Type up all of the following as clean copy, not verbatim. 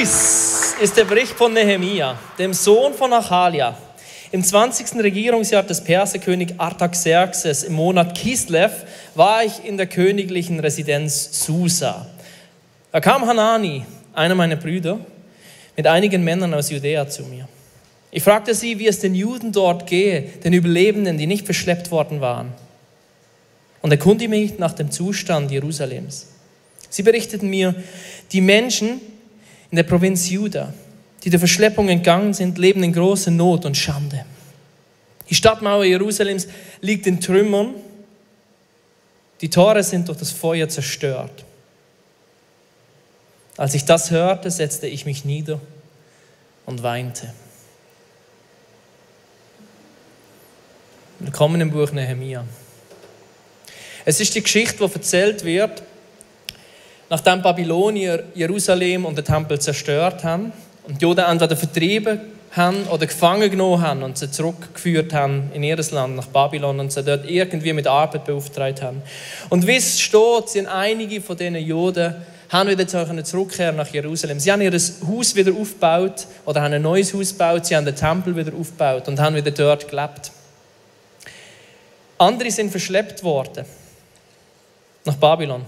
Dies ist der Bericht von Nehemia, dem Sohn von Achalia. Im 20. Regierungsjahr des Perserkönig Artaxerxes im Monat Kislev war ich in der königlichen Residenz Susa. Da kam Hanani, einer meiner Brüder, mit einigen Männern aus Judäa zu mir. Ich fragte sie, wie es den Juden dort gehe, den Überlebenden, die nicht verschleppt worden waren. Und erkundigte mich nach dem Zustand Jerusalems. Sie berichteten mir, die Menschen in der Provinz Juda, die der Verschleppung entgangen sind, leben in großer Not und Schande. Die Stadtmauer Jerusalems liegt in Trümmern. Die Tore sind durch das Feuer zerstört. Als ich das hörte, setzte ich mich nieder und weinte. Willkommen im Buch Nehemia. Es ist die Geschichte, die erzählt wird, nachdem Babylonier Jerusalem und den Tempel zerstört haben und die Juden entweder vertrieben haben oder gefangen genommen haben und sie zurückgeführt haben in ihr Land, nach Babylon, und sie dort irgendwie mit Arbeit beauftragt haben. Und wie es steht, sind einige von diesen Juden haben wieder zurückkehren nach Jerusalem. Sie haben ihr Haus wieder aufgebaut oder haben ein neues Haus gebaut, sie haben den Tempel wieder aufgebaut und haben wieder dort gelebt. Andere sind verschleppt worden nach Babylon.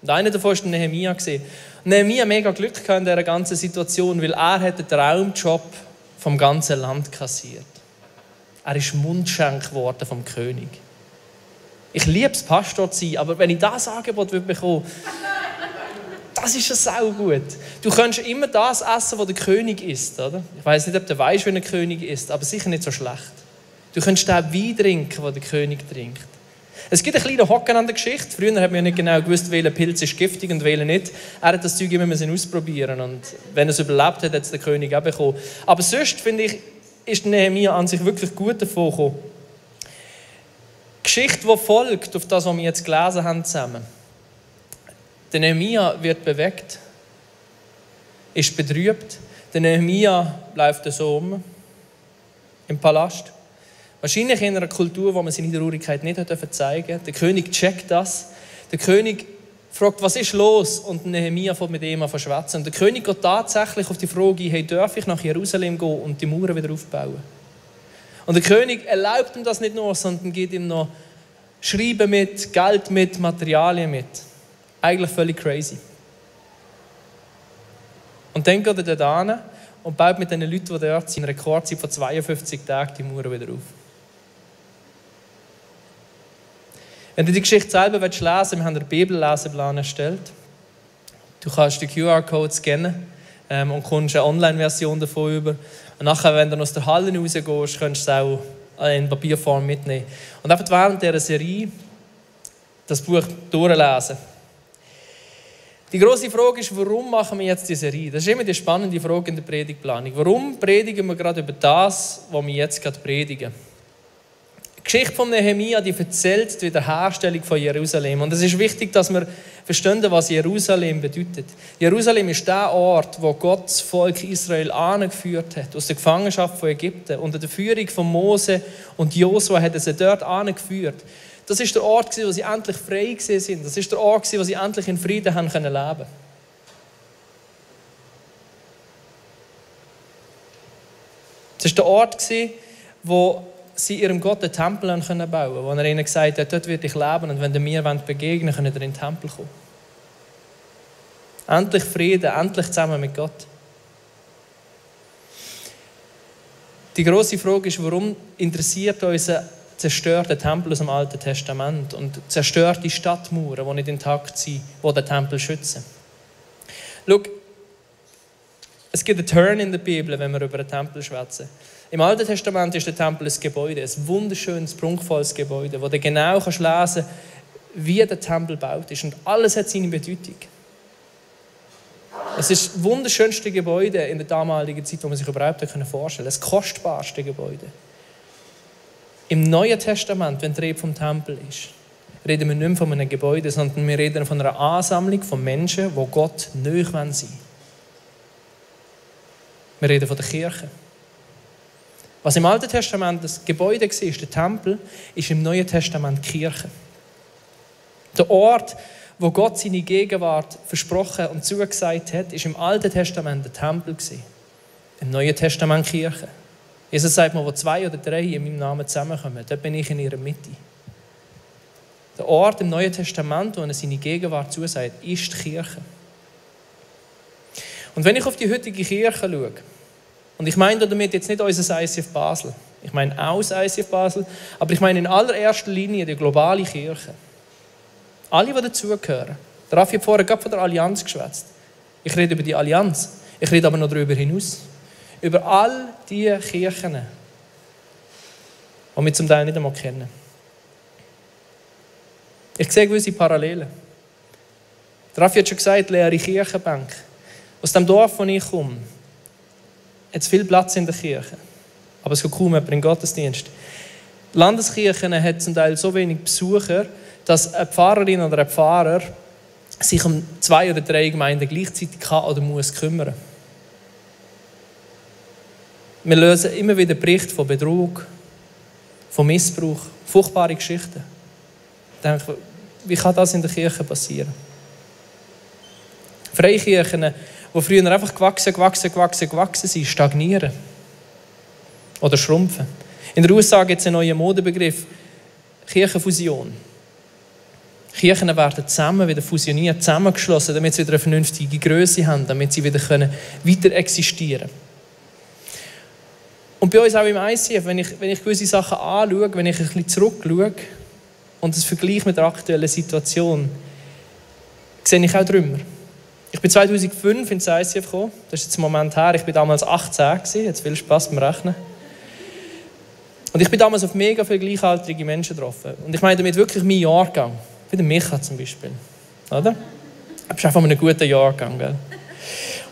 Und einer davon war Nehemia. Nehemia hat mega Glück gehabt in dieser ganzen Situation, weil er den Traumjob vom ganzen Land kassiert. Er ist Mundschenk geworden vom König. Ich liebe es, Pastor zu sein, aber wenn ich das Angebot bekomme, das ist ja sau gut. Du kannst immer das essen, was der König isst, oder? Ich weiß nicht, ob du weißt, wie ein König isst, aber sicher nicht so schlecht. Du kannst den Wein trinken, den der König trinkt. Es gibt einen kleinen Hocken an der Geschichte. Früher hat man ja nicht genau gewusst, welcher Pilz ist giftig und welcher nicht. Er hat das Zeug immer ausprobieren. Und wenn er es überlebt hat, hat es der König auch bekommen. Aber sonst, finde ich, ist Nehemia an sich wirklich gut davon gekommen. Die Geschichte, die folgt, auf das, was wir jetzt gelesen haben zusammen. Der Nehemia wird bewegt, ist betrübt. Der Nehemia läuft so im Palast. Wahrscheinlich in einer Kultur, wo man seine Traurigkeit nicht zeigen durfte. Der König checkt das. Der König fragt, was ist los? Und Nehemia fängt mit ihm an zu schwätzen. Und der König geht tatsächlich auf die Frage, hey, darf ich nach Jerusalem gehen und die Mauern wieder aufbauen? Und der König erlaubt ihm das nicht nur, sondern gibt ihm noch Schreiben mit, Geld mit, Materialien mit. Eigentlich völlig crazy. Und dann geht er dort hin und baut mit den Leuten, die dort sind, in einer Rekordzeit von 52 Tagen die Mauern wieder auf. Wenn du die Geschichte selber lesen willst, wir haben einen Bibelleseplan erstellt. Du kannst den QR-Code scannen und kommst eine Online-Version davon über. Und nachher, wenn du aus der Halle rausgehst, kannst du es auch in Papierform mitnehmen. Und einfach während dieser Serie das Buch durchlesen. Die grosse Frage ist, warum machen wir jetzt diese Serie? Das ist immer die spannende Frage in der Predigtplanung. Warum predigen wir gerade über das, was wir jetzt gerade predigen? Die Geschichte von Nehemia, die erzählt die Wiederherstellung von Jerusalem. Und es ist wichtig, dass wir verstehen, was Jerusalem bedeutet. Jerusalem ist der Ort, wo Gott das Volk Israel angeführt hat, aus der Gefangenschaft von Ägypten. Unter der Führung von Mose und Josua hat er sie dort angeführt. Das ist der Ort, wo sie endlich frei waren. Das ist der Ort, wo sie endlich in Frieden haben leben können. Das ist der Ort, wo sie ihrem Gott einen Tempel bauen können, wo er ihnen gesagt hat, dort werde ich leben und wenn ihr mir begegnen wollt, könnt ihr in den Tempel kommen. Endlich Frieden, endlich zusammen mit Gott. Die grosse Frage ist, warum interessiert uns zerstörte Tempel aus dem Alten Testament und zerstörte Stadtmauern, die nicht intakt sind, die den Tempel schützen. Schau, es gibt einen Turn in der Bibel, wenn wir über den Tempel schwätzen. Im Alten Testament ist der Tempel ein Gebäude, ein wunderschönes, prunkvolles Gebäude, wo du genau lesen kannst, wie der Tempel gebaut ist. Und alles hat seine Bedeutung. Es ist das wunderschönste Gebäude in der damaligen Zeit, das man sich überhaupt vorstellen konnte. Das kostbarste Gebäude. Im Neuen Testament, wenn die Rede vom Tempel ist, reden wir nicht mehr von einem Gebäude, sondern wir reden von einer Ansammlung von Menschen, die Gott nahe sein wollen. Wir reden von der Kirche. Was im Alten Testament das Gebäude war, der Tempel, ist im Neuen Testament die Kirche. Der Ort, wo Gott seine Gegenwart versprochen und zugesagt hat, ist im Alten Testament der Tempel gewesen. Im Neuen Testament Kirche. Jesus sagt mir, wo 2 oder 3 in meinem Namen zusammenkommen, dort bin ich in ihrer Mitte. Der Ort im Neuen Testament, wo er seine Gegenwart zusagt, ist die Kirche. Und wenn ich auf die heutige Kirche schaue, und ich meine damit jetzt nicht unser ICF Basel, ich meine auch das ICF Basel, aber ich meine in allererster Linie die globale Kirche. Alle, die dazugehören. Der Raffi hat vorher gerade von der Allianz geschwätzt. Ich rede über die Allianz. Ich rede aber noch darüber hinaus. Über all die Kirchen, die wir zum Teil nicht einmal kennen. Ich sehe gewisse Parallelen. Der Raffi hat schon gesagt, leere Kirchenbänke. Aus dem Dorf, wo ich komme, hat es viel Platz in der Kirche. Aber es geht kaum jemand in den Gottesdienst. Die Landeskirchen haben zum Teil so wenig Besucher, dass eine Pfarrerin oder ein Pfarrer sich um 2 oder 3 Gemeinden gleichzeitig kann oder muss kümmern. Wir lösen immer wieder Berichte von Betrug, von Missbrauch, furchtbare Geschichten. Ich denke, wie kann das in der Kirche passieren? Freikirchen, die früher einfach gewachsen sind, stagnieren oder schrumpfen. In den USA gibt es einen neuen Modebegriff, Kirchenfusion. Kirchen werden zusammen wieder fusioniert, zusammengeschlossen, damit sie wieder eine vernünftige Größe haben, damit sie wieder weiter existieren können. Und bei uns auch im ICF, wenn ich gewisse Sachen anschaue, wenn ich ein bisschen zurückschaue und das vergleiche mit der aktuellen Situation, sehe ich auch Trümmer. Ich bin 2005 ins ICF gekommen, das ist jetzt ein Moment her, ich war damals 18 gewesen, jetzt viel Spaß beim Rechnen. Und ich bin damals auf mega viele gleichaltrige Menschen getroffen. Und ich meine damit wirklich meinen Jahrgang. Wie der Micha zum Beispiel. Oder? Du bist einfach einen guten Jahrgang, gell?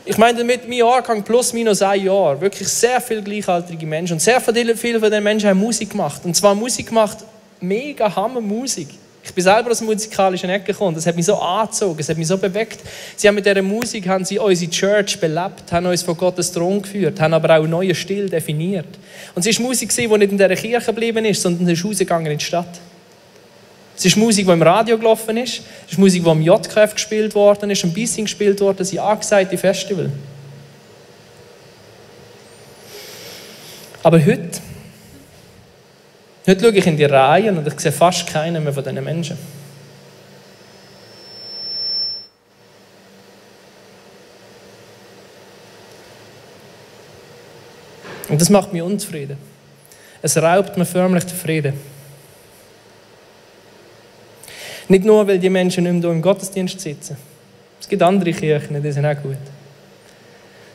Ich meine damit meinen Jahrgang plus minus 1 Jahr. Wirklich sehr viele gleichaltrige Menschen. Und sehr viele von diesen Menschen haben Musik gemacht. Und zwar Musik gemacht, mega Hammermusik. Ich bin selber aus der musikalischen Ecke gekommen. Das hat mich so angezogen, das hat mich so bewegt. Sie haben mit dieser Musik unsere Church belebt, haben uns vor Gottes Thron geführt, haben aber auch einen neuen Stil definiert. Und es war Musik, die nicht in dieser Kirche geblieben ist, sondern ist rausgegangen in die Stadt. Es ist Musik, die im Radio gelaufen ist. Es ist Musik, die am JKF gespielt worden ist, am Bissing gespielt worden, sind angesagte Festival. Aber heute schaue ich in die Reihen und ich sehe fast keinen mehr von diesen Menschen. Und das macht mich unzufrieden. Es raubt mir förmlich den Frieden. Nicht nur, weil die Menschen nicht mehr im Gottesdienst sitzen. Es gibt andere Kirchen, die sind auch gut.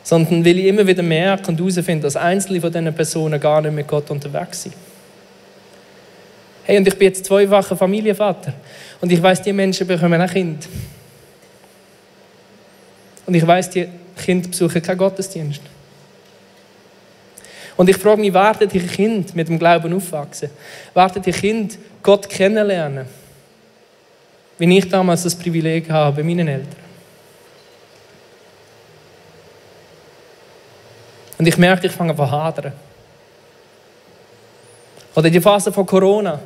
Sondern weil ich immer wieder merke und herausfinde, dass einzelne von diesen Personen gar nicht mit Gott unterwegs sind. Hey, und ich bin jetzt 2-facher Familienvater. Und ich weiss, die Menschen bekommen auch Kinder. Und ich weiss, die Kinder besuchen keinen Gottesdienst. Und ich frage mich, werden die Kinder mit dem Glauben aufwachsen? Werden die Kinder Gott kennenlernen? Wie ich damals das Privileg habe bei meinen Eltern. Und ich merke, ich fange an zu hadern. Oder die Phase von Corona.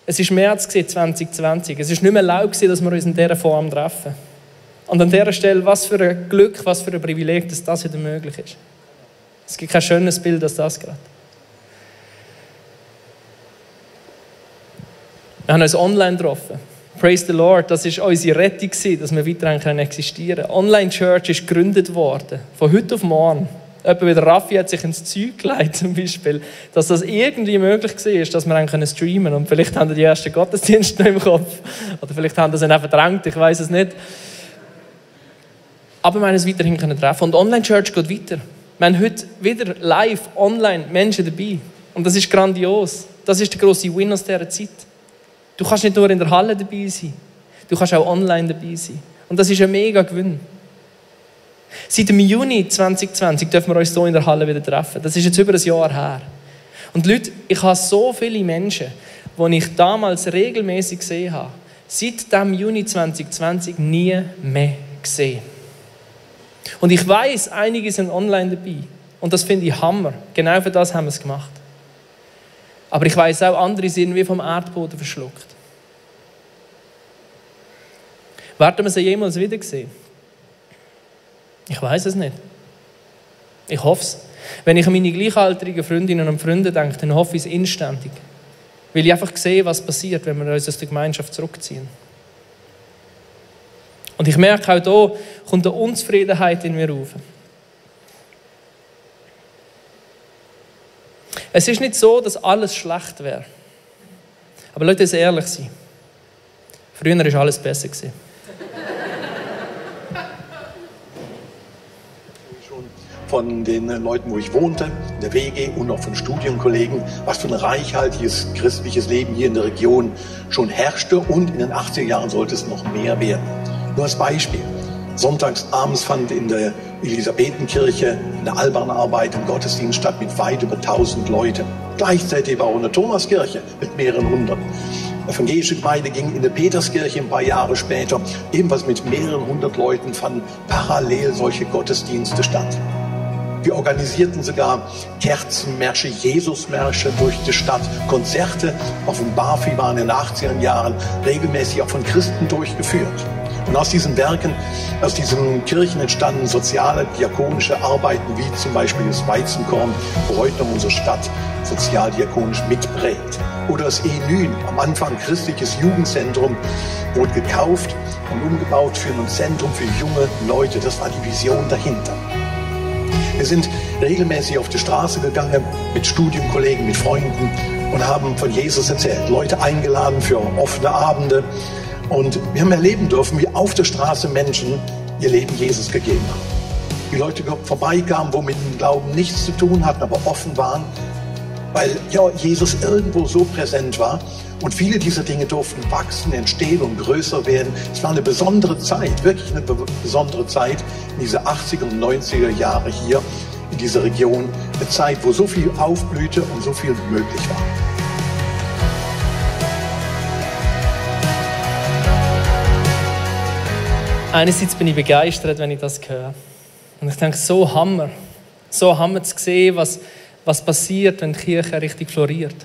Es war März 2020. Es war nicht mehr erlaubt, dass wir uns in dieser Form treffen. Und an dieser Stelle, was für ein Glück, was für ein Privileg, dass das wieder möglich ist. Es gibt kein schönes Bild als das gerade. Wir haben uns online getroffen. Praise the Lord, das war unsere Rettung, dass wir weiterhin existieren können. Online-Church ist gegründet worden, von heute auf morgen. Jemand wie der Raffi hat sich ins Zeug gelegt, zum Beispiel, dass das irgendwie möglich war, dass wir streamen können. Und vielleicht haben die ersten Gottesdienste noch im Kopf. Oder vielleicht haben sie es einfach verdrängt, ich weiß es nicht. Aber wir haben es weiterhin treffen. Und Online-Church geht weiter. Wir haben heute wieder live, online Menschen dabei. Und das ist grandios. Das ist der grosse Win aus dieser Zeit. Du kannst nicht nur in der Halle dabei sein, du kannst auch online dabei sein. Und das ist ein mega Gewinn. Seit dem Juni 2020 dürfen wir uns hier in der Halle wieder treffen. Das ist jetzt über ein Jahr her. Und Leute, ich habe so viele Menschen, die ich damals regelmäßig gesehen habe, seit dem Juni 2020 nie mehr gesehen. Und ich weiss, einige sind online dabei. Und das finde ich Hammer. Genau für das haben wir es gemacht. Aber ich weiss auch, andere sind wie vom Erdboden verschluckt. Werden wir sie jemals wieder sehen? Ich weiß es nicht. Ich hoffe es. Wenn ich an meine gleichaltrigen Freundinnen und Freunde denke, dann hoffe ich es inständig. Weil ich einfach sehe, was passiert, wenn wir uns aus der Gemeinschaft zurückziehen. Und ich merke auch hier, kommt eine Unzufriedenheit in mir auf. Es ist nicht so, dass alles schlecht wäre. Aber Leute, es ehrlich sein. Früher war alles besser. Von den Leuten, wo ich wohnte, in der WG und auch von Studienkollegen, was für ein reichhaltiges christliches Leben hier in der Region schon herrschte und in den 80er Jahren sollte es noch mehr werden. Nur als Beispiel. Sonntags abends fand in der Elisabethenkirche eine Albanarbeit im Gottesdienst statt mit weit über 1000 Leuten. Gleichzeitig war auch eine Thomaskirche mit mehreren hundert. Die evangelische Gemeinde ging in der Peterskirche ein paar Jahre später. Ebenfalls mit mehreren hundert Leuten fanden parallel solche Gottesdienste statt. Wir organisierten sogar Kerzenmärsche, Jesusmärsche durch die Stadt, Konzerte auf dem Barfi waren in den 80er Jahren regelmäßig auch von Christen durchgeführt. Und aus diesen Werken, aus diesen Kirchen entstanden soziale, diakonische Arbeiten, wie zum Beispiel das Weizenkorn, wo heute noch unsere Stadt sozialdiakonisch mitprägt. Oder das Enyn, am Anfang christliches Jugendzentrum, wurde gekauft und umgebaut für ein Zentrum für junge Leute. Das war die Vision dahinter. Wir sind regelmäßig auf die Straße gegangen mit Studienkollegen, mit Freunden und haben von Jesus erzählt. Leute eingeladen für offene Abende. Und wir haben erleben dürfen, wie auf der Straße Menschen ihr Leben Jesus gegeben haben. Die Leute vorbeikamen, wo mit dem Glauben nichts zu tun hatten, aber offen waren, weil ja Jesus irgendwo so präsent war. Und viele dieser Dinge durften wachsen, entstehen und größer werden. Es war eine besondere Zeit, wirklich eine besondere Zeit in diese 80er und 90er Jahre hier in dieser Region. Eine Zeit, wo so viel aufblühte und so viel möglich war. Einerseits bin ich begeistert, wenn ich das höre. Und ich denke, so Hammer zu sehen, was passiert, wenn die Kirche richtig floriert.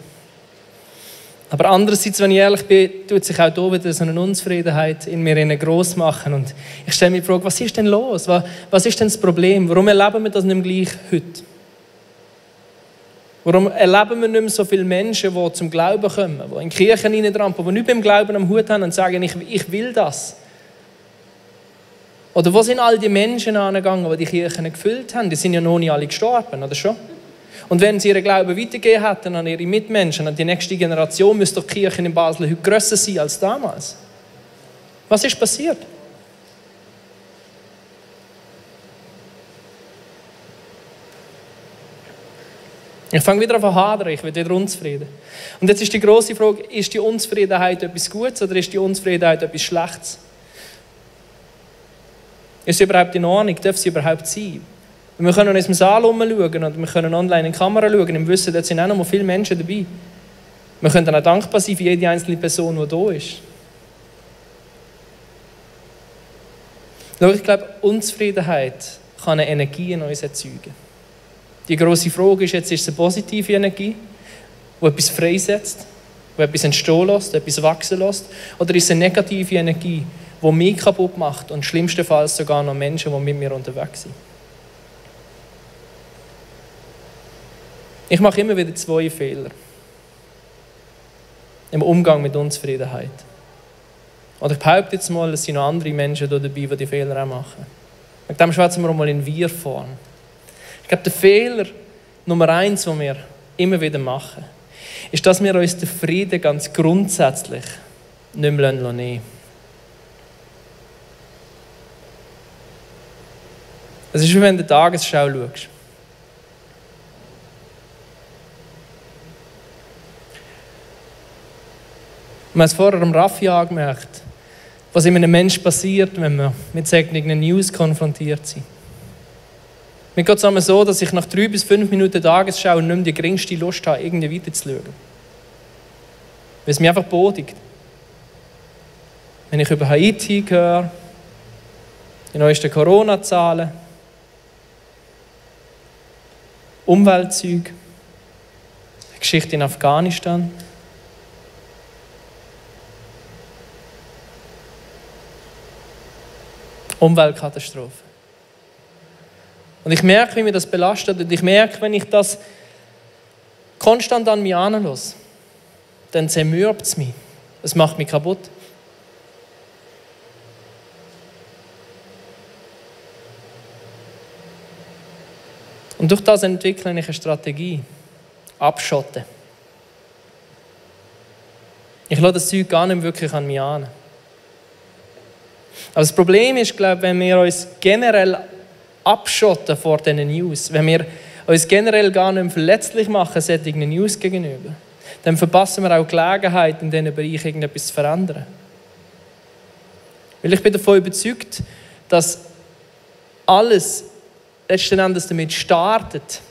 Aber andererseits, wenn ich ehrlich bin, tut sich auch hier wieder so eine Unzufriedenheit in mir gross machen. Und ich stelle mir die Frage, was ist denn los? Was ist denn das Problem? Warum erleben wir das nicht mehr gleich heute? Warum erleben wir nicht mehr so viele Menschen, die zum Glauben kommen, die in die Kirchen hineintrampeln, die nicht beim Glauben am Hut haben und sagen, ich will das? Oder wo sind all die Menschen angegangen, die die Kirchen gefüllt haben? Die sind ja noch nicht alle gestorben, oder schon? Und wenn sie ihren Glauben weitergegeben hätten an ihre Mitmenschen, an die nächste Generation, müsste doch die Kirche in Basel heute grösser sein als damals. Was ist passiert? Ich fange wieder an zu hadern, ich werde wieder unzufrieden. Und jetzt ist die grosse Frage, ist die Unzufriedenheit etwas Gutes oder ist die Unzufriedenheit etwas Schlechtes? Ist sie überhaupt in Ordnung? Darf sie überhaupt sein? Wir können uns im Saal umschauen und wir können online in die Kamera schauen im Wissen, da sind auch noch viele Menschen dabei. Wir können dann auch dankbar sein für jede einzelne Person, die da ist. Ich glaube, Unzufriedenheit kann eine Energie in uns erzeugen. Die grosse Frage ist jetzt, ist es eine positive Energie, die etwas freisetzt, die etwas entstehen lässt, etwas wachsen lässt, oder ist es eine negative Energie, die mich kaputt macht und schlimmstenfalls sogar noch Menschen, die mit mir unterwegs sind. Ich mache immer wieder 2 Fehler im Umgang mit Unzufriedenheit. Oder ich behaupte jetzt mal, es sind noch andere Menschen da dabei, die Fehler auch machen. Mit dem schwätzen wir auch mal in Wir-Form. Ich glaube, der Fehler Nummer 1, den wir immer wieder machen, ist, dass wir uns den Frieden ganz grundsätzlich nicht mehr nehmen. Es ist wie wenn du die Tagesschau schaust. Wir haben es vorher am Raffi angemerkt, was in einem Menschen passiert, wenn wir mit solchen News konfrontiert sind. Mir geht es einmal so, dass ich nach 3 bis 5 Minuten Tagesschau nicht mehr die geringste Lust habe, irgendwie weiterzuschauen. Weil es mich einfach bodigt. Wenn ich über Haiti höre, die neuesten Corona-Zahlen, Umweltzeug, Geschichte in Afghanistan. Umweltkatastrophe. Und ich merke, wie mich das belastet. Und ich merke, wenn ich das konstant an mich heranlasse, dann zermürbt es mich. Es macht mich kaputt. Und durch das entwickle ich eine Strategie. Abschotten. Ich lasse das Zeug gar nicht wirklich an mich heran. Aber das Problem ist, glaube ich, wenn wir uns generell abschotten vor diesen News, wenn wir uns generell gar nicht mehr verletzlich machen, solchen News gegenüber, dann verpassen wir auch die Gelegenheit, in diesen Bereichen irgendetwas zu verändern. Weil ich bin davon überzeugt, dass alles letzten Endes damit startet,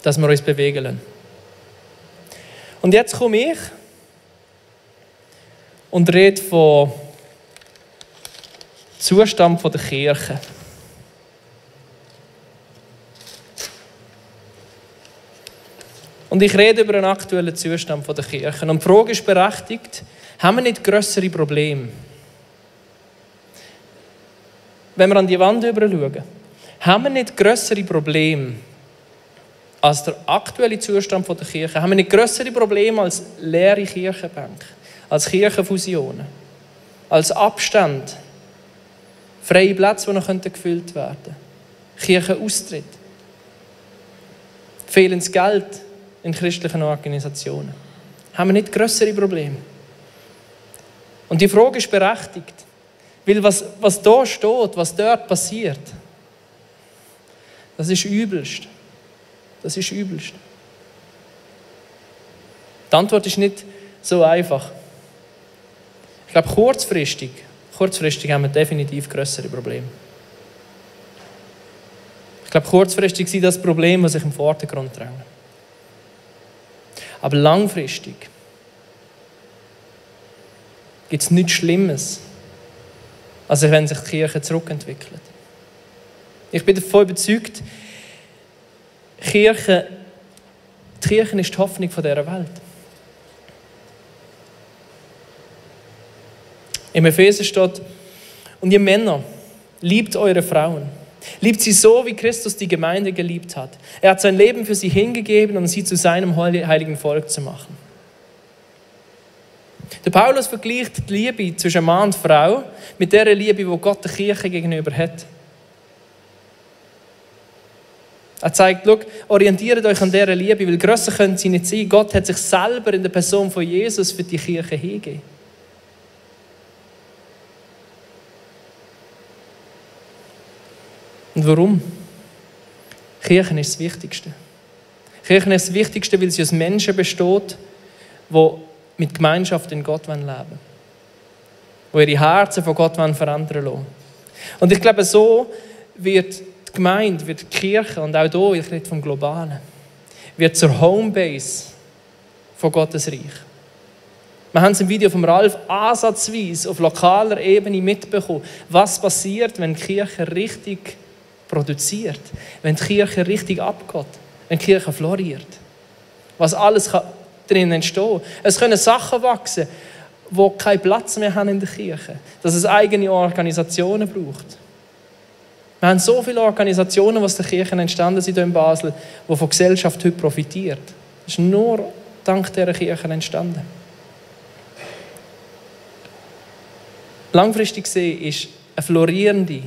dass wir uns bewegen lassen. Und jetzt komme ich und rede vom Zustand der Kirche. Und ich rede über den aktuellen Zustand der Kirche. Und die Frage ist berechtigt, haben wir nicht grössere Probleme? Wenn wir an die Wand schauen, haben wir nicht grössere Probleme als der aktuelle Zustand der Kirche? Haben wir nicht grössere Probleme als leere Kirchenbänke, als Kirchenfusionen, als Abstand, freie Plätze, die noch gefüllt werden könnten, Kirchenaustritt, fehlendes Geld in christlichen Organisationen? Haben wir nicht grössere Probleme? Und die Frage ist berechtigt, weil was da steht, was dort passiert, das ist übelst. Das ist übelst. Die Antwort ist nicht so einfach. Ich glaube, kurzfristig haben wir definitiv grössere Probleme. Ich glaube, kurzfristig sind das Probleme, die sich im Vordergrund drängen. Aber langfristig gibt es nichts Schlimmes, als wenn sich die Kirche zurückentwickelt. Ich bin davon überzeugt, die Kirche ist die Hoffnung dieser Welt. Im Epheser steht, und ihr Männer, liebt eure Frauen. Liebt sie so, wie Christus die Gemeinde geliebt hat. Er hat sein Leben für sie hingegeben, um sie zu seinem heiligen Volk zu machen. Der Paulus vergleicht die Liebe zwischen Mann und Frau mit der Liebe, die Gott der Kirche gegenüber hat. Er zeigt, orientiert euch an dieser Liebe, weil grösser können sie nicht sein. Gott hat sich selber in der Person von Jesus für die Kirche hingegeben. Und warum? Kirche ist das Wichtigste. Kirche ist das Wichtigste, weil sie aus Menschen besteht, die mit Gemeinschaft in Gott leben wollen. Die ihre Herzen von Gott verändern lassen. Und ich glaube, so wird die Gemeinde, wird die Kirche, und auch hier, ich rede vom Globalen, wird zur Homebase von Gottes Reich. Wir haben es im Video von Ralf ansatzweise auf lokaler Ebene mitbekommen, was passiert, wenn die Kirche richtig produziert, wenn die Kirche richtig abgeht, wenn die Kirche floriert. Was alles kann drin entstehen. Es können Sachen wachsen, die keinen Platz mehr haben in der Kirche. Dass es eigene Organisationen braucht. Wir haben so viele Organisationen, die aus der Kirche entstanden sind hier in Basel, die von der Gesellschaft heute profitiert. Das ist nur dank dieser Kirche entstanden. Langfristig gesehen ist eine florierende,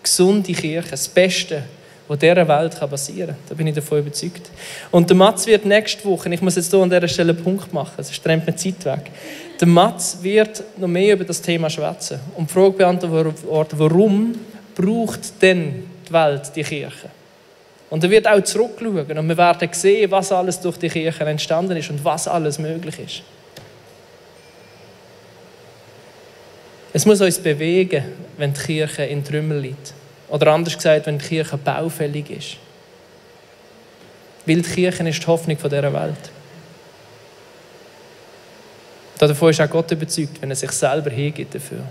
gesunde Kirche das Beste, was dieser Welt passieren kann. Da bin ich davon überzeugt. Und der Mats wird nächste Woche, ich muss jetzt hier an dieser Stelle einen Punkt machen, sonst rennt mir Zeit weg. Der Mats wird noch mehr über das Thema schwätzen und die Frage beantworten, warum braucht denn die Welt die Kirche? Und er wird auch zurückschauen und wir werden sehen, was alles durch die Kirche entstanden ist und was alles möglich ist. Es muss uns bewegen, wenn die Kirche in Trümmern liegt. Oder anders gesagt, wenn die Kirche baufällig ist. Weil die Kirche ist die Hoffnung dieser Welt. Davon ist auch Gott überzeugt, wenn er sich selber hingibt dafür.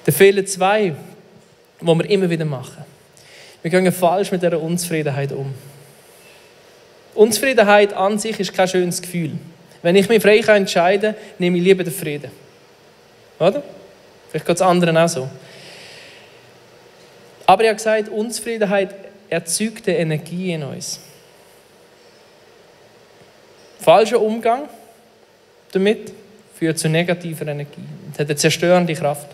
Der Fehler 2, den wir immer wieder machen. Wir gehen falsch mit dieser Unzufriedenheit um. Unzufriedenheit an sich ist kein schönes Gefühl. Wenn ich mich frei entscheiden kann, nehme ich lieber den Frieden. Oder? Vielleicht geht es anderen auch so. Aber ich habe gesagt, Unzufriedenheit erzeugt eine Energie in uns. Falscher Umgang damit führt zu negativer Energie und hat eine zerstörende Kraft.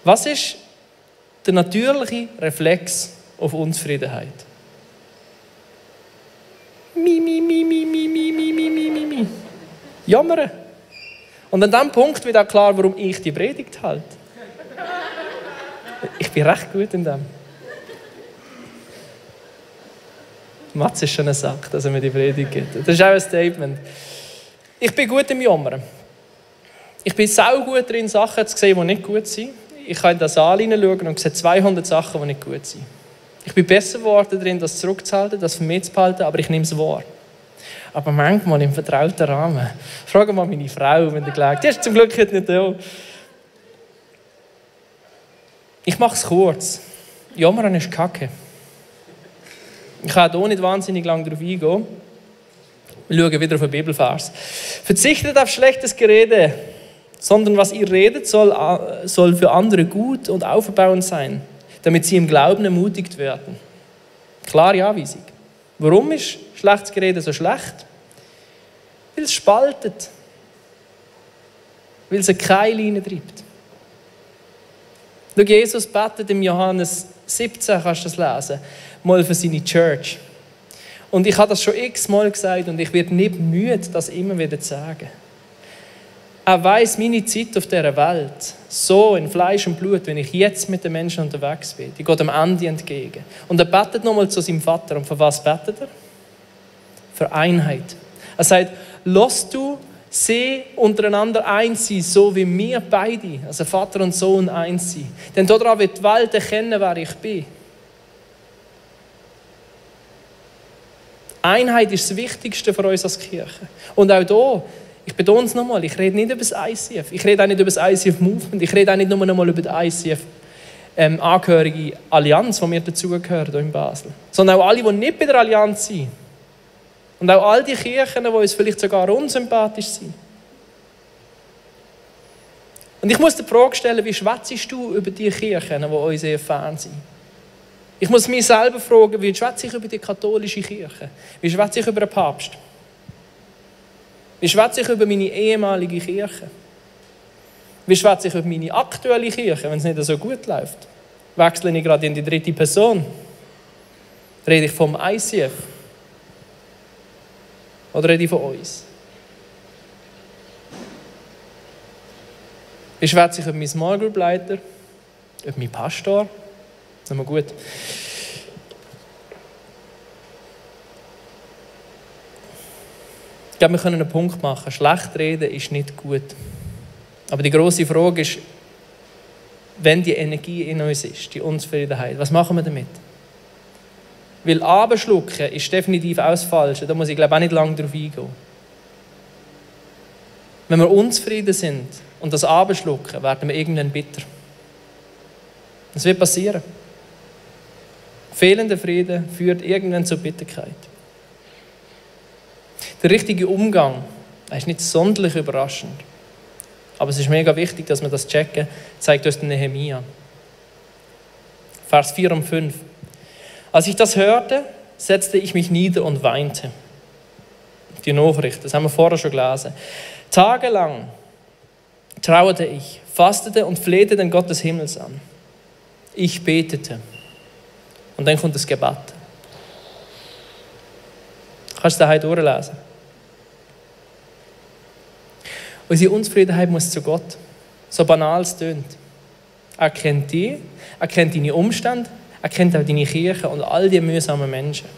Was ist der natürliche Reflex auf Unzufriedenheit? Mi. Jammern. Und an diesem Punkt wird auch klar, warum ich die Predigt halte. Ich bin recht gut in dem. Mats ist schon ein Sack, dass er mir die Predigt gibt. Das ist auch ein Statement. Ich bin gut im Jammern. Ich bin saugut darin, Sachen zu sehen, die nicht gut sind. Ich kann in den Saal hineinschauen und sehe 200 Sachen, die nicht gut sind. Ich bin besser geworden darin, das zurückzuhalten, das für mich zu behalten, aber ich nehme es wahr. Aber manchmal im vertrauten Rahmen. Frage mal meine Frau, wenn du glaubt. Die ist zum Glück nicht da. Ich mache es kurz. Jammern ist Kacke. Ich kann hier nicht wahnsinnig lange darauf eingehen. Wir schauen wieder auf den Bibelvers. Verzichtet auf schlechtes Gerede, sondern was ihr redet, soll für andere gut und auferbauend sein, damit sie im Glauben ermutigt werden. Klare Anweisung. Warum ist schlechtes Gerede so schlecht? Weil es spaltet. Weil es eine Keile hineintreibt. Schau, Jesus betet im Johannes 17, kannst du das lesen, mal für seine Church. Und ich habe das schon x-mal gesagt und ich werde nicht müde, das immer wieder zu sagen. Er weiss, meine Zeit auf dieser Welt, so in Fleisch und Blut, wenn ich jetzt mit den Menschen unterwegs bin, die geht am Ende entgegen. Und er betet nochmal zu seinem Vater. Und für was betet er? Für Einheit. Er sagt, lass du sie untereinander eins sein, so wie wir beide, also Vater und Sohn, eins sein. Denn daran wird die Welt erkennen, wer ich bin. Einheit ist das Wichtigste für uns als Kirche. Und auch hier, ich betone es nochmal, ich rede nicht über das ICF. Ich rede auch nicht über das ICF-Movement. Ich rede auch nicht nur nochmal über die ICF-angehörige Allianz, die wir dazugehören hier in Basel. Sondern auch alle, die nicht bei der Allianz sind. Und auch all die Kirchen, die uns vielleicht sogar unsympathisch sind. Und ich muss dir die Frage stellen, wie schwätzest du über die Kirchen, die uns eher fern sind? Ich muss mich selber fragen, wie schwätze ich über die katholische Kirche? Wie schwätze ich über den Papst? Wie schwätze ich über meine ehemalige Kirche? Wie schwätze ich über meine aktuelle Kirche, wenn es nicht so gut läuft? Wechsle ich gerade in die dritte Person? Rede ich vom ICF? Oder rede ich von uns? Wie schwätze ich über meinen Small Group Leiter? Über meinen Pastor? Das ist mal gut. Ich glaube, wir können einen Punkt machen. Schlecht reden ist nicht gut. Aber die grosse Frage ist, wenn die Energie in uns ist, die Unzufriedenheit, was machen wir damit? Weil abschlucken ist definitiv auch das Falsche. Da muss ich, glaube ich, auch nicht lange darauf eingehen. Wenn wir unzufrieden sind und das abschlucken, werden wir irgendwann bitter. Das wird passieren. Fehlender Frieden führt irgendwann zur Bitterkeit. Der richtige Umgang ist nicht sonderlich überraschend. Aber es ist mega wichtig, dass wir das checken, zeigt uns der Nehemia. Vers 4 und 5. Als ich das hörte, setzte ich mich nieder und weinte. Die Nachricht, das haben wir vorher schon gelesen. Tagelang trauerte ich, fastete und flehte den Gott des Himmels an. Ich betete. Und dann kommt das Gebet. Kannst du das heute durchlesen? Unsere Unzufriedenheit muss zu Gott. So banal es tönt. Er kennt dich, er kennt deine Umstände, er kennt auch deine Kirche und all die mühsamen Menschen.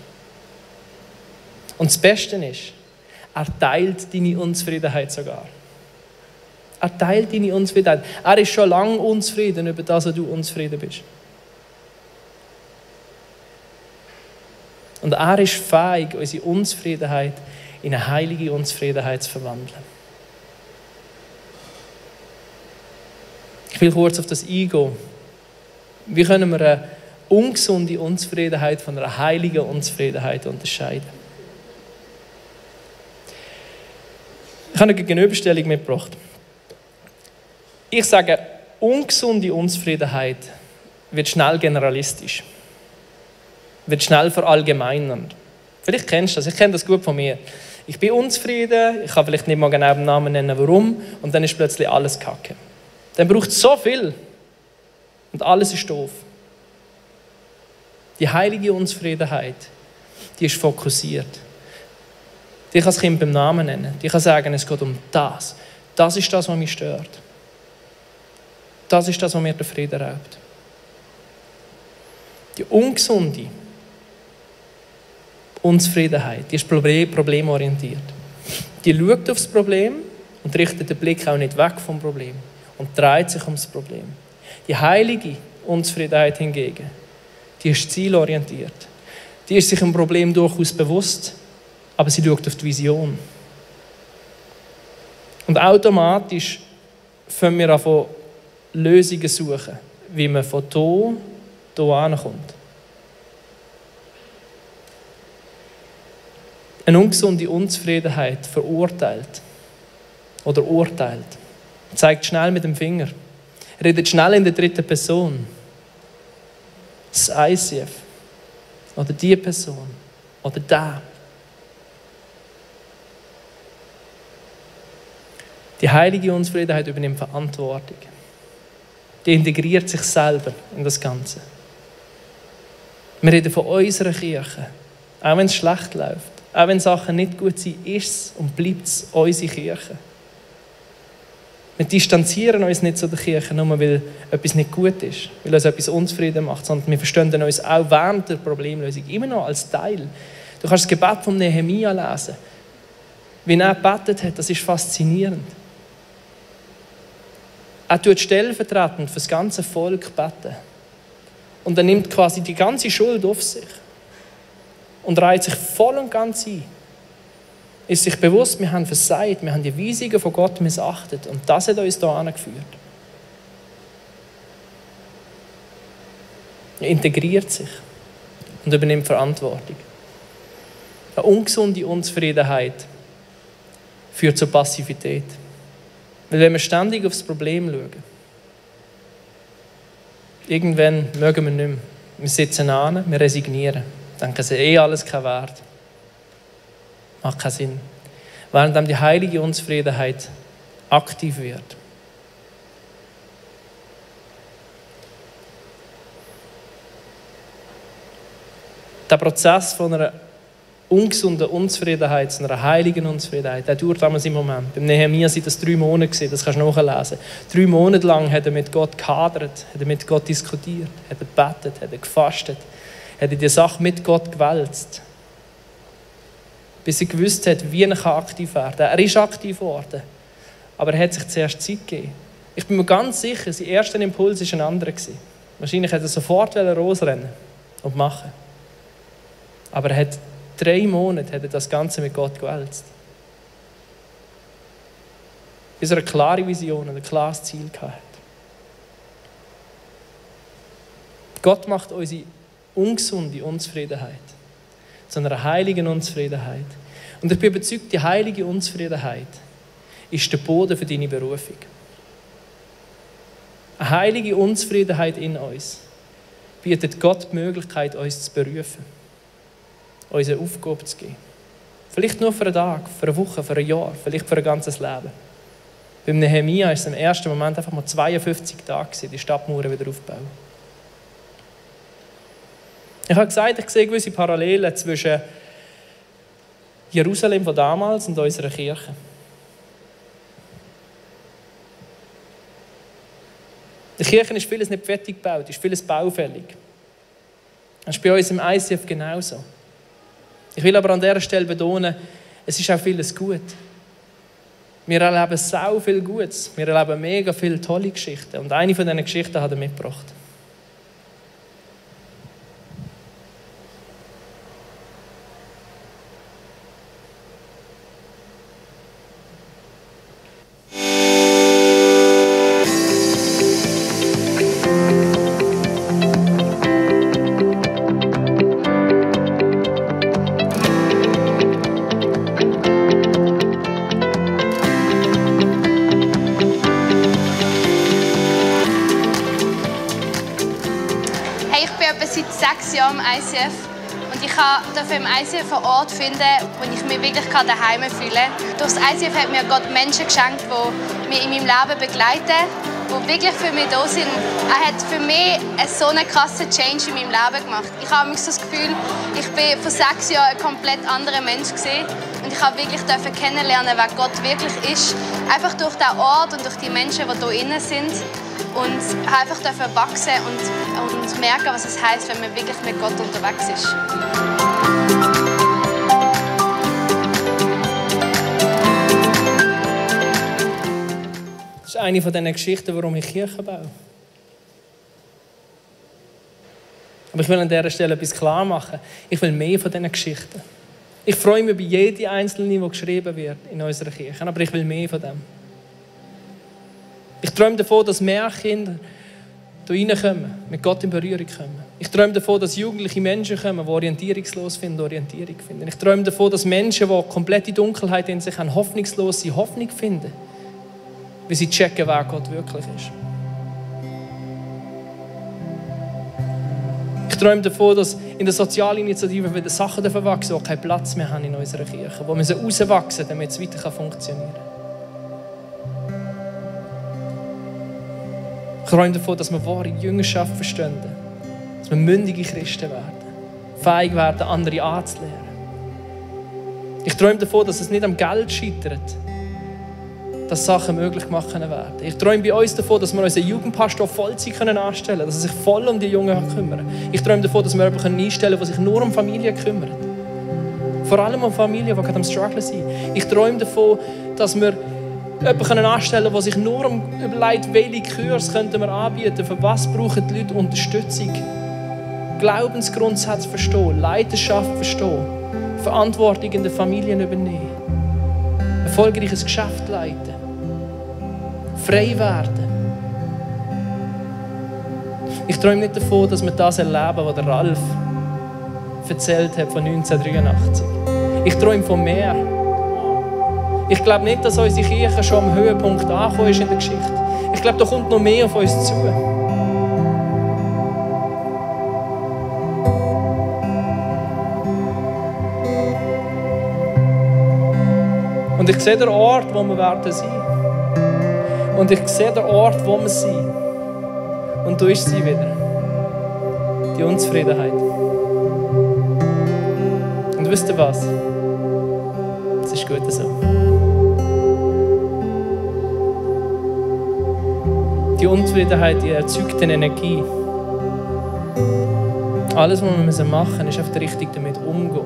Und das Beste ist, er teilt deine Unzufriedenheit sogar. Er teilt deine Unzufriedenheit. Er ist schon lange unzufrieden über das, was du unzufrieden bist. Und er ist fähig, unsere Unzufriedenheit in eine heilige Unzufriedenheit zu verwandeln. Ich will kurz auf das eingehen. Wie können wir eine ungesunde Unzufriedenheit von einer heiligen Unzufriedenheit unterscheiden? Ich habe eine Gegenüberstellung mitgebracht. Ich sage, ungesunde Unzufriedenheit wird schnell generalistisch, wird schnell verallgemeinernd. Vielleicht kennst du das, ich kenne das gut von mir. Ich bin unzufrieden, ich kann vielleicht nicht mal genau den Namen nennen, warum, und dann ist plötzlich alles Kacke. Dann braucht es so viel und alles ist doof. Die heilige Unzufriedenheit, die ist fokussiert. Die kann das Kind beim Namen nennen. Die kann sagen, es geht um das. Das ist das, was mich stört. Das ist das, was mir den Frieden raubt. Die ungesunde Unzufriedenheit, die ist problemorientiert. Die schaut auf das Problem und richtet den Blick auch nicht weg vom Problem und dreht sich ums Problem. Die heilige Unzufriedenheit hingegen, die ist zielorientiert. Die ist sich im Problem durchaus bewusst, aber sie schaut auf die Vision. Und automatisch fangen wir an, Lösungen zu suchen, wie man von hier hinkommt. Eine ungesunde Unzufriedenheit verurteilt oder urteilt, zeigt schnell mit dem Finger, redet schnell in der dritten Person. Das ICF oder die Person oder der. Die heilige Unzufriedenheit übernimmt Verantwortung. Die integriert sich selber in das Ganze. Wir reden von unserer Kirche, auch wenn es schlecht läuft. Auch wenn Sachen nicht gut sind, ist es und bleibt es unsere Kirche. Wir distanzieren uns nicht zu der Kirche, nur weil etwas nicht gut ist, weil uns etwas unzufrieden macht, sondern wir verstehen uns auch während der Problemlösung immer noch als Teil. Du kannst das Gebet von Nehemia lesen. Wie er gebetet hat, das ist faszinierend. Er tut stellvertretend für das ganze Volk beten. Und er nimmt quasi die ganze Schuld auf sich. Und reiht sich voll und ganz ein. Ist sich bewusst, wir haben versagt, wir haben die Weisungen von Gott missachtet. Und das hat uns hier angeführt. Er integriert sich und übernimmt Verantwortung. Eine ungesunde Unzufriedenheit führt zur Passivität. Weil wenn wir ständig aufs Problem schauen, irgendwann mögen wir nicht mehr. Wir sitzen an, wir resignieren. Denken, es ist alles kein Wert. Macht keinen Sinn. Während dann die heilige Unzufriedenheit aktiv wird. Der Prozess von einer ungesunden Unzufriedenheit zu einer heiligen Unzufriedenheit, der dauert damals im Moment. Beim Nehemia sind das 3 Monate, das kannst du nachlesen. 3 Monate lang hat er mit Gott gehadert, hat er mit Gott diskutiert, hat er gebetet, hat er gefastet, hat er die Sache mit Gott gewälzt. Bis er gewusst hat, wie er aktiv werden kann. Er ist aktiv geworden, aber er hat sich zuerst Zeit gegeben. Ich bin mir ganz sicher, sein erster Impuls war ein anderer. Wahrscheinlich hätte er sofort losrennen und machen. Aber er hat 3 Monate hat er das Ganze mit Gott gewälzt. Bis er eine klare Vision und ein klares Ziel hatte. Gott macht unsere ungesunde Unzufriedenheit zu einer heiligen Unzufriedenheit. Und ich bin überzeugt, die heilige Unzufriedenheit ist der Boden für deine Berufung. Eine heilige Unzufriedenheit in uns bietet Gott die Möglichkeit, uns zu berufen, uns eine Aufgabe zu geben. Vielleicht nur für einen Tag, für eine Woche, für ein Jahr, vielleicht für ein ganzes Leben. Beim Nehemia war es im ersten Moment einfach mal 52 Tage, die Stadtmauern wieder aufbauen. Ich habe gesagt, ich sehe gewisse Parallelen zwischen Jerusalem von damals und unserer Kirche. In der Kirche ist vieles nicht fertig gebaut, ist vieles baufällig. Das ist bei uns im ICF genauso. Ich will aber an dieser Stelle betonen, es ist auch vieles gut. Wir erleben sau viel Gutes. Wir erleben mega viele tolle Geschichten. Und eine von diesen Geschichten hat er mitgebracht. Hey, ich bin etwa seit 6 Jahren im ICF und ich durfte im ICF einen Ort finden, wo ich mich wirklich daheim fühle. Durch das ICF hat mir Gott Menschen geschenkt, die mich in meinem Leben begleiten, die wirklich für mich da sind. Er hat für mich so einen krassen Change in meinem Leben gemacht. Ich habe so das Gefühl, ich bin vor 6 Jahren ein komplett anderer Mensch gewesen. Und ich habe wirklich kennenlernen, wer Gott wirklich ist. Einfach durch den Ort und durch die Menschen, die hier innen sind. Und einfach wachsen und merken, was es heisst, wenn man wirklich mit Gott unterwegs ist. Das ist eine von diesen Geschichten, warum ich Kirche baue. Aber ich will an dieser Stelle etwas klar machen. Ich will mehr von diesen Geschichten. Ich freue mich über jede einzelne, die geschrieben wird in unserer Kirche. Aber ich will mehr von dem. Ich träume davon, dass mehr Kinder hier reinkommen, mit Gott in Berührung kommen. Ich träume davon, dass jugendliche Menschen kommen, die orientierungslos finden, Orientierung finden. Ich träume davon, dass Menschen, die komplette Dunkelheit in sich haben, hoffnungslose Hoffnung finden, weil sie checken, wer Gott wirklich ist. Ich träume davon, dass in der Sozialinitiative wieder Sachen wachsen, die keinen Platz mehr haben in unserer Kirche, die müssen rauswachsen, damit es weiter funktionieren kann. Ich träume davon, dass wir wahre Jüngerschaft verstehen, dass wir mündige Christen werden, fähig werden, andere anzulehren. Ich träume davon, dass es nicht am Geld scheitert, dass Sachen möglich gemacht werden. Ich träume bei uns davon, dass wir unseren Jugendpastor Vollzeit anstellen können, dass er sich voll um die Jungen kümmert. Ich träume davon, dass wir jemanden einstellen können, der sich nur um Familien kümmert. Vor allem um Familien, die gerade am Struggle sind. Ich träume davon, dass wir jemanden anstellen können, der sich nur überlegt, welche Kurs könnten wir anbieten, für was brauchen die Leute Unterstützung. Glaubensgrundsätze verstehen, Leidenschaft verstehen, Verantwortung in den Familien übernehmen, erfolgreiches Geschäft leiten, frei werden. Ich träume nicht davon, dass wir das erleben, was der Ralf erzählt hat von 1983. Ich träume von mehr. Ich glaube nicht, dass unsere Kirche schon am Höhepunkt angekommen ist in der Geschichte. Ich glaube, da kommt noch mehr auf uns zu. Und ich sehe den Ort, wo wir werden sein. Und ich sehe den Ort, wo wir sind. Und da ist sie wieder. Die Unzufriedenheit. Und wisst ihr was? Es ist gut so. Die Unzufriedenheit, die erzeugt eine Energie. Alles, was wir machen müssen, ist auf der Richtung damit umgehen.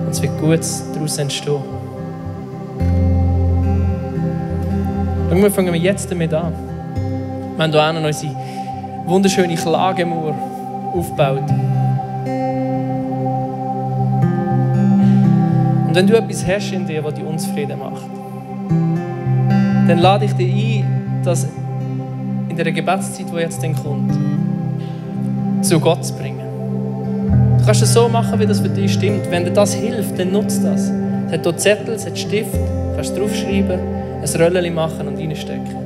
Und es wird Gutes daraus entstehen. Wir fangen jetzt damit an. Wir haben hier auch unsere wunderschöne Klagemauer aufgebaut. Und wenn du etwas hast in dir, was dich unzufrieden macht, dann lade ich dich ein, das in der Gebetszeit, die jetzt dann kommt, zu Gott zu bringen. Du kannst es so machen, wie das für dich stimmt. Wenn dir das hilft, dann nutzt das. Es hat hier Zettel, es hat Stift, du kannst draufschreiben, ein Röllchen machen und reinstecken.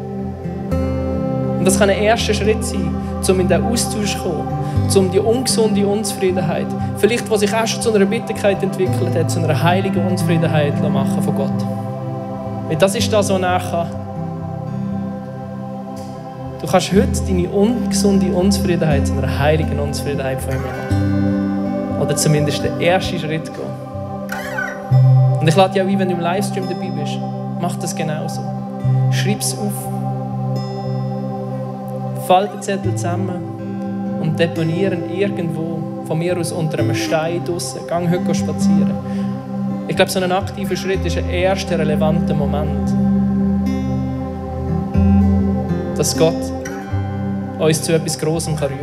Und das kann ein erster Schritt sein, um in den Austausch zu kommen, um die ungesunde Unzufriedenheit, vielleicht, was sich auch schon zu einer Bitterkeit entwickelt hat, zu einer heiligen Unzufriedenheit zu machen von Gott. Weil das ist das, was nachher. Du kannst heute deine ungesunde Unzufriedenheit zu einer heiligen Unzufriedenheit von ihm machen. Oder zumindest den ersten Schritt gehen. Und ich lade dich auch ein, wenn du im Livestream dabei bist, mach das genauso. Schreib es auf. Falte den Zettel zusammen und deponieren irgendwo, von mir aus unter einem Stein draussen. Gang heute spazieren. Ich glaube, so ein aktiver Schritt ist ein erster relevanter Moment. Dass Gott uns zu etwas Grossem rufen kann.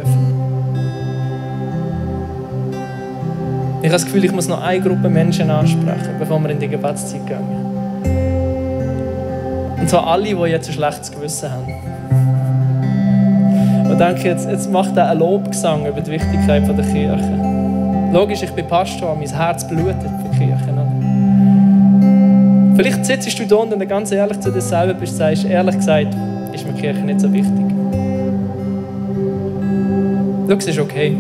Ich habe das Gefühl, ich muss noch eine Gruppe Menschen ansprechen, bevor wir in die Gebetszeit gehen. Und zwar alle, die jetzt ein schlechtes Gewissen haben. Und denke, jetzt macht er einen Lobgesang über die Wichtigkeit der Kirche. Logisch, ich bin Pastor, mein Herz blutet für die Kirche. Vielleicht sitzt du da und dann ganz ehrlich zu dir selber bist und sagst, ehrlich gesagt, ist mir die Kirche nicht so wichtig. Schau, es ist okay.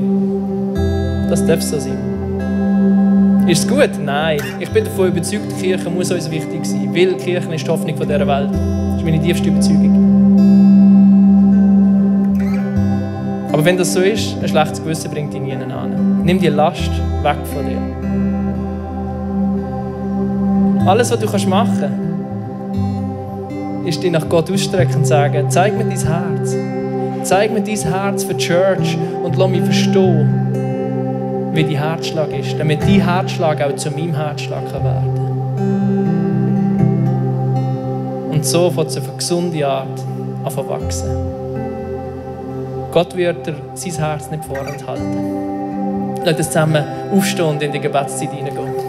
Das darf so sein. Ist es gut? Nein. Ich bin davon überzeugt, die Kirche muss uns wichtig sein. Weil die Kirche ist die Hoffnung dieser Welt. Das ist meine tiefste Überzeugung. Aber wenn das so ist, ein schlechtes Gewissen bringt dich nie an. Nimm die Last weg von dir. Alles, was du machen kannst, ist dich nach Gott ausstrecken und sagen, zeig mir dein Herz. Zeig mir dein Herz für die Church und lass mich verstehen, wie dein Herzschlag ist, damit dein Herzschlag auch zu meinem Herzschlag werden kann. Und so fängt es auf eine gesunde Art an zu wachsen. Gott wird dir sein Herz nicht vorenthalten. Lass uns zusammen aufstehen und in die Gebetszeit hineingehen.